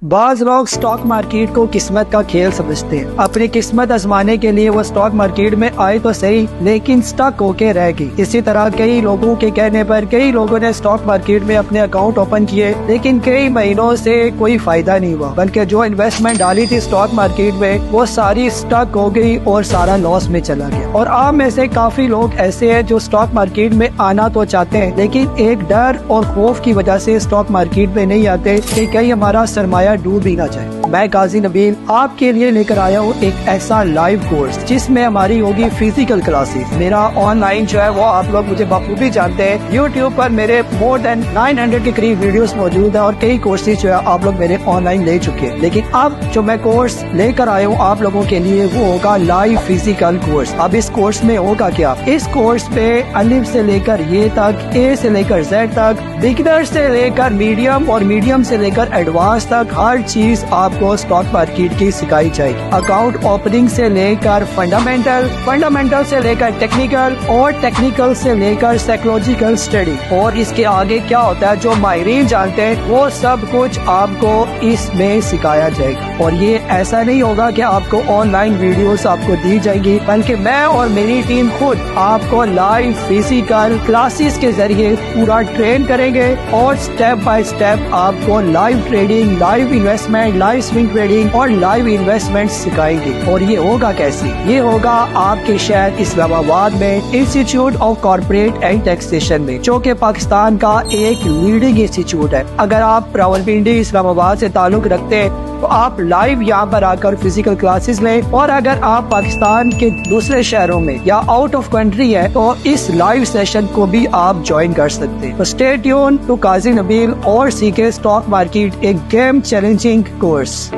بعض لوگ stock market کو قسمت کا کھیل سمجھتے ہیں. اپنی قسمت آزمانے کے لیے وہ سٹاک مارکیٹ میں آئے تو صحیح لیکن سٹک ہو کے رہ گئی. اسی طرح کئی لوگوں کے کہنے پر کئی لوگوں نے سٹاک مارکیٹ میں اپنے اکاؤنٹ اوپن کیے لیکن کئی مہینوں سے کوئی فائدہ نہیں ہوا بلکہ جو انویسٹمنٹ ڈالی تھی سٹاک مارکیٹ میں وہ ساری سٹک ہو گئی اور سارا لاس میں چلا گیا. اور آپ میں سے کافی لوگ ایسے ہیں جو سٹاک مارکیٹ میں آنا تو چاہتے ہیں لیکن ایک ڈر اور خوف کی وجہ سے سٹاک مارکیٹ میں نہیں آتے کہ کہیں ہمارا سرمایہ ڈوب ہی نہ جائے. میں قاضی نبیل آپ کے لیے لے کر آیا ہوں ایک ایسا لائیو کورس جس میں ہماری ہوگی فزیکل کلاسز. میرا آن لائن جو ہے وہ آپ لوگ مجھے بخوبی جانتے ہیں. یوٹیوب پر میرے مور دین 900 کے قریب ویڈیوز موجود ہیں اور کئی کورسز جو ہے آپ لوگ میرے آن لائن لے چکے ہیں. لیکن اب جو میں کورس لے کر آیا ہوں آپ لوگوں کے لیے وہ ہوگا لائیو فزیکل کورس. اب اس کورس میں ہوگا کیا؟ اس کورس پہ الف سے لے کر یہ تک، اے سے لے کر زیڈ تک، بگنر سے لے کر میڈیم اور میڈیم سے لے کر ایڈوانس تک ہر چیز آپ کو اسٹاک مارکیٹ کی سکھائی جائے گی. اکاؤنٹ اوپننگ سے لے کر فنڈامنٹل سے لے کر ٹیکنیکل اور ٹیکنیکل سے لے کر سائیکولوجیکل اسٹڈی اور اس کے آگے کیا ہوتا ہے جو ماہرین جانتے ہیں وہ سب کچھ آپ کو اس میں سکھایا جائے گا. اور یہ ایسا نہیں ہوگا کہ آپ کو آن لائن ویڈیوز آپ کو دی جائے گی بلکہ میں اور میری ٹیم خود آپ کو لائیو فزیکل کلاسز کے ذریعے پورا ٹرین کریں گے اور سٹیپ بائی سٹیپ آپ کو live trading, live investment, live swing trading اور لائیو انویسٹمنٹ سکھائیں گے. اور یہ ہوگا کیسے؟ یہ ہوگا آپ کے شہر اسلام آباد میں institute of corporate and taxation میں جو کہ پاکستان کا ایک لیڈنگ انسٹیٹیوٹ ہے. اگر آپ راولپنڈی اسلام آباد سے تعلق رکھتے ہیں تو آپ لائیو یہاں پر آ کر فزیکل کلاسز لیں اور اگر آپ پاکستان کے دوسرے شہروں میں یا آؤٹ آف کنٹری ہے تو اس لائیو سیشن کو بھی آپ جوائن کر سکتے ہیں. تو اسٹے ٹیون ٹو قاضی نبیل اور سیکھے اسٹاک مارکیٹ ایک گیم چیلنجنگ کورس.